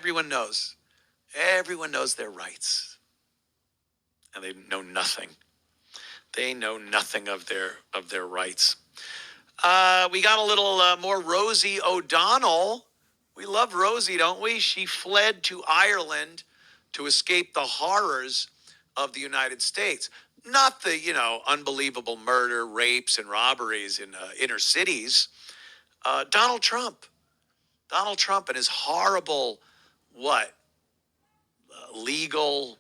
everyone knows. Everyone knows their rights. And they know nothing. They know nothing of their rights. We got a little more Rosie O'Donnell. We love Rosie, don't we? She fled to Ireland to escape the horrors of the United States. Not the, unbelievable murder, rapes, and robberies in inner cities. Donald Trump. Donald Trump and his horrible, legal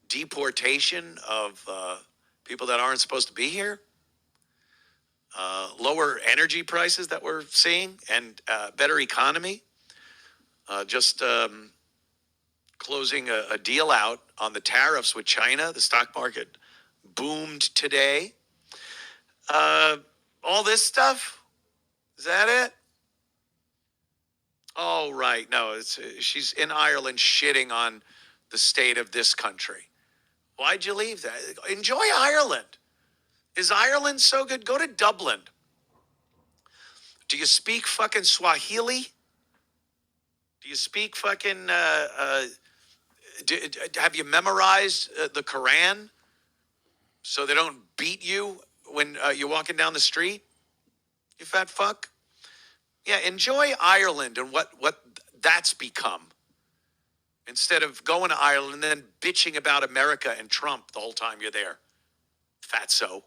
deportation of people that aren't supposed to be here. Lower energy prices that we're seeing and better economy. Just closing a deal out on the tariffs with China. The stock market boomed today. All this stuff, is that it? Oh, right. No, she's in Ireland shitting on the state of this country. Why'd you leave that? Enjoy Ireland. Is Ireland so good? Go to Dublin. Do you speak fucking Swahili? Do you speak fucking, have you memorized the Quran so they don't beat you when you're walking down the street? You fat fuck. Yeah, enjoy Ireland and what that's become. Instead of going to Ireland and then bitching about America and Trump the whole time you're there. Fatso.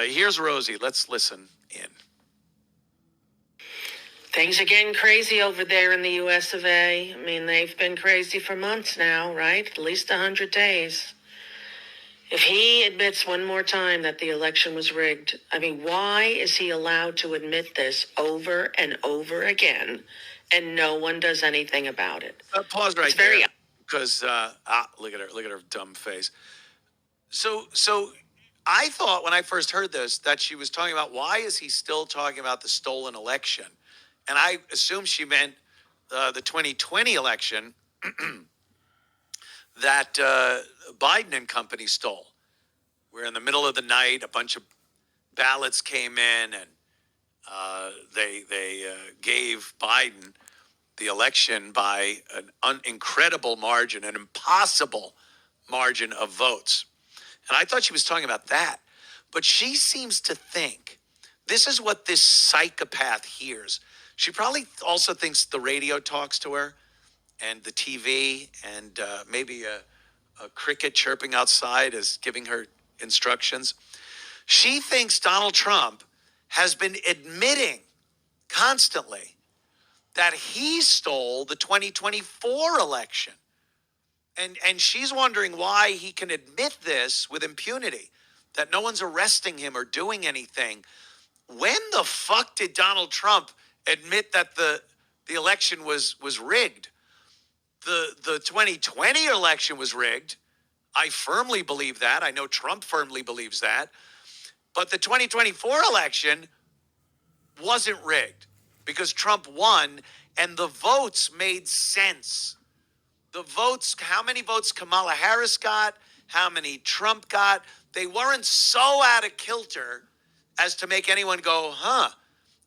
Here's Rosie. Let's listen in. Things are getting crazy over there in the US of A. I mean, they've been crazy for months now, right? At least 100 days. If he admits one more time that the election was rigged, I mean, why is he allowed to admit this over and over again and no one does anything about it? Pause right there. Because, look at her dumb face. So I thought when I first heard this that she was talking about why is he still talking about the stolen election? And I assumed she meant the 2020 election that Biden and company stole. We're in the middle of the night. A bunch of ballots came in, and they gave Biden the election by an incredible margin, an impossible margin of votes. And I thought she was talking about that. But she seems to think this is what this psychopath hears. She probably also thinks the radio talks to her and the TV and maybe a cricket chirping outside is giving her instructions. She thinks Donald Trump has been admitting constantly that he stole the 2024 election. And she's wondering why he can admit this with impunity, that no one's arresting him or doing anything. When the fuck did Donald Trump admit that the election was rigged? The 2020 election was rigged. I firmly believe that. I know Trump firmly believes that. But the 2024 election wasn't rigged because Trump won and the votes made sense. The votes, how many votes Kamala Harris got, how many Trump got, they weren't so out of kilter as to make anyone go, huh?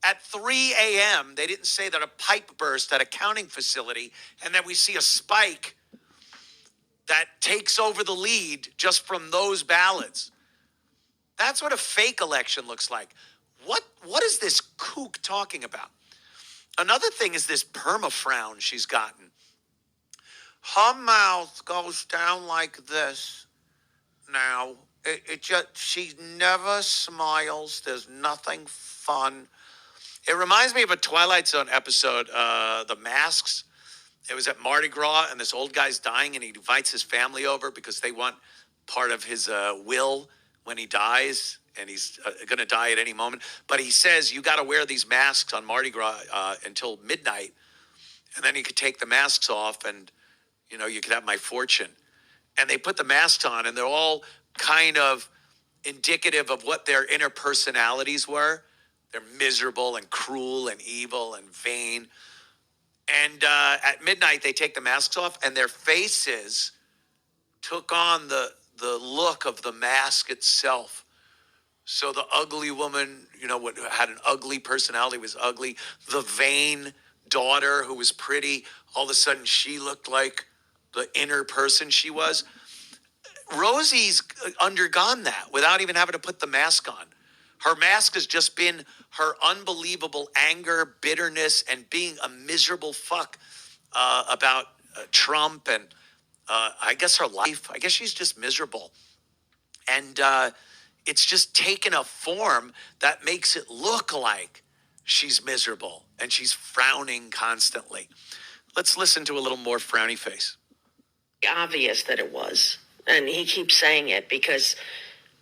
At 3 a.m., they didn't say that a pipe burst at a counting facility and then we see a spike that takes over the lead just from those ballots. That's what a fake election looks like. What is this kook talking about? Another thing is this perma-frown she's gotten. Her mouth goes down like this now. She never smiles. There's nothing fun. It reminds me of a Twilight Zone episode, The Masks. It was at Mardi Gras, and this old guy's dying, and he invites his family over because they want part of his will when he dies, and he's going to die at any moment. But he says, you got to wear these masks on Mardi Gras until midnight, and then you could take the masks off, and, you could have my fortune. And they put the masks on, and they're all kind of indicative of what their inner personalities were. They're miserable and cruel and evil and vain. And at midnight, they take the masks off, and their faces took on the look of the mask itself. So the ugly woman, had an ugly personality, was ugly. The vain daughter who was pretty, all of a sudden she looked like the inner person she was. Rosie's undergone that without even having to put the mask on. Her mask has just been her unbelievable anger, bitterness, and being a miserable fuck about Trump and I guess her life. I guess she's just miserable. And it's just taken a form that makes it look like she's miserable and she's frowning constantly. Let's listen to a little more frowny face. Obvious that it was. And he keeps saying it because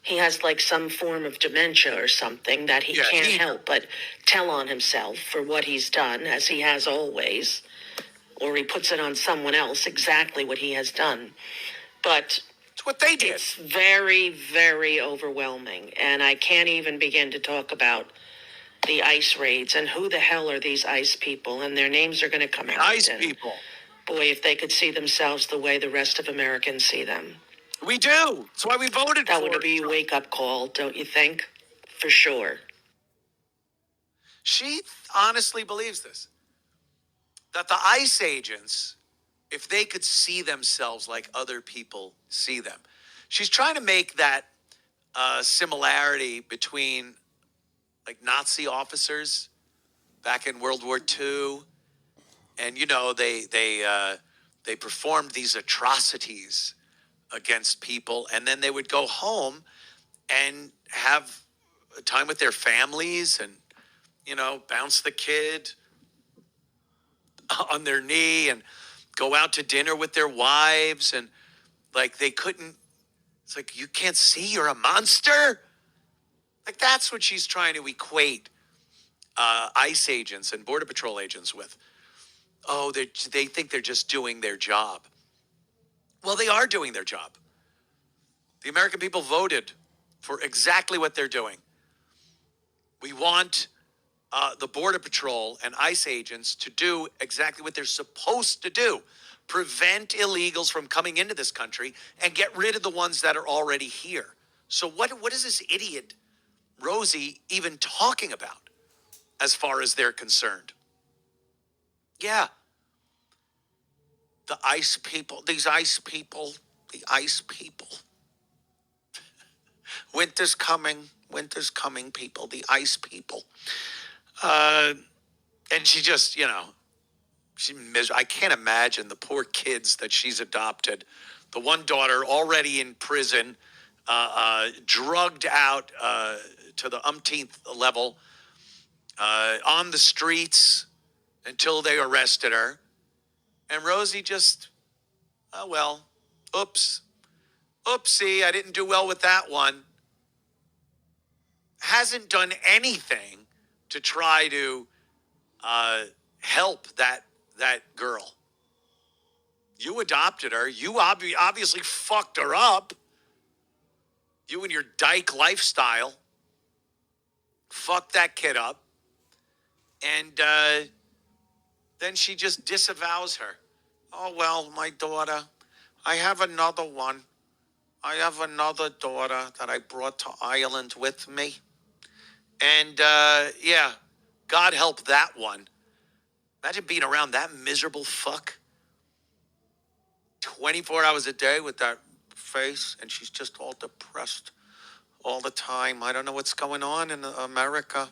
he has like some form of dementia or something that he can't help but tell on himself for what he's done, as he has always, or he puts it on someone else, exactly what he has done. But it's what they did. It's very, very overwhelming, and I can't even begin to talk about the ICE raids and who the hell are these ICE people, and their names are going to come out. ICE people. Boy, if they could see themselves the way the rest of Americans see them. We do. That's why we voted for it. That would be a wake-up call, don't you think? For sure. She honestly believes this. That the ICE agents, if they could see themselves like other people see them. She's trying to make that similarity between like Nazi officers back in World War II. And, you know, they performed these atrocities against people, and then they would go home and have time with their families and, you know, bounce the kid on their knee and go out to dinner with their wives. And like they couldn't, it's like, you can't see you're a monster. Like that's what she's trying to equate ICE agents and Border Patrol agents with. Oh, they think they're just doing their job. Well, they are doing their job. The American people voted for exactly what they're doing. We want the Border Patrol and ICE agents to do exactly what they're supposed to do. Prevent illegals from coming into this country and get rid of the ones that are already here. So what is this idiot Rosie even talking about as far as they're concerned? Yeah. The ICE people, these ICE people, the ICE people. Winter's coming, people, the ICE people. And she just, you know, I can't imagine the poor kids that she's adopted. The one daughter already in prison, drugged out to the umpteenth level, on the streets until they arrested her. And Rosie just, oh, well, oops. Oopsie, I didn't do well with that one. Hasn't done anything to try to help that girl. You adopted her. You obviously fucked her up. You and your dyke lifestyle fucked that kid up. And then she just disavows her. Oh, well, my daughter. I have another one. I have another daughter that I brought to Ireland with me. And, yeah, God help that one. Imagine being around that miserable fuck 24 hours a day with that face, and she's just all depressed all the time. I don't know what's going on in America.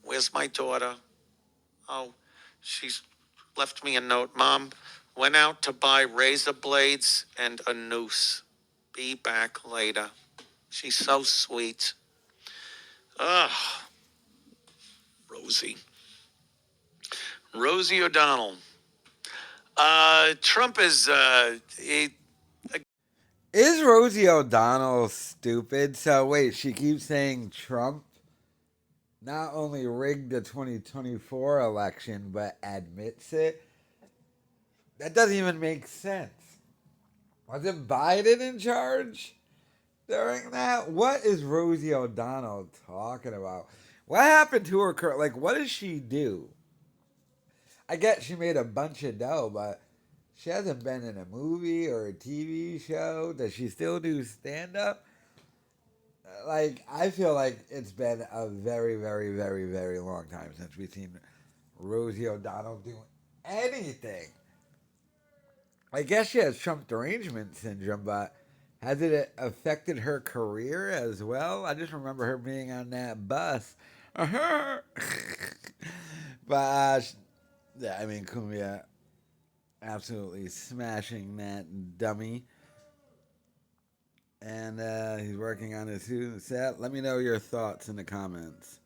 Where's my daughter? Oh, she's left me a note. Mom, went out to buy razor blades and a noose. Be back later. She's so sweet. Ugh. Rosie O'Donnell. Trump is Is Rosie O'Donnell stupid? So wait, she keeps saying Trump not only rigged the 2024 election, but admits it? That doesn't even make sense. Wasn't Biden in charge during that? What is Rosie O'Donnell talking about? What happened to her? Like, what does she do? I get she made a bunch of dough, but she hasn't been in a movie or a TV show. Does she still do stand-up? Like, I feel like it's been a very, very, very, very long time since we've seen Rosie O'Donnell do anything. I guess she has Trump derangement syndrome, but has it affected her career as well? I just remember her being on that bus. but yeah, I mean, Cumia absolutely smashing that dummy. And he's working on his new set. Let me know your thoughts in the comments.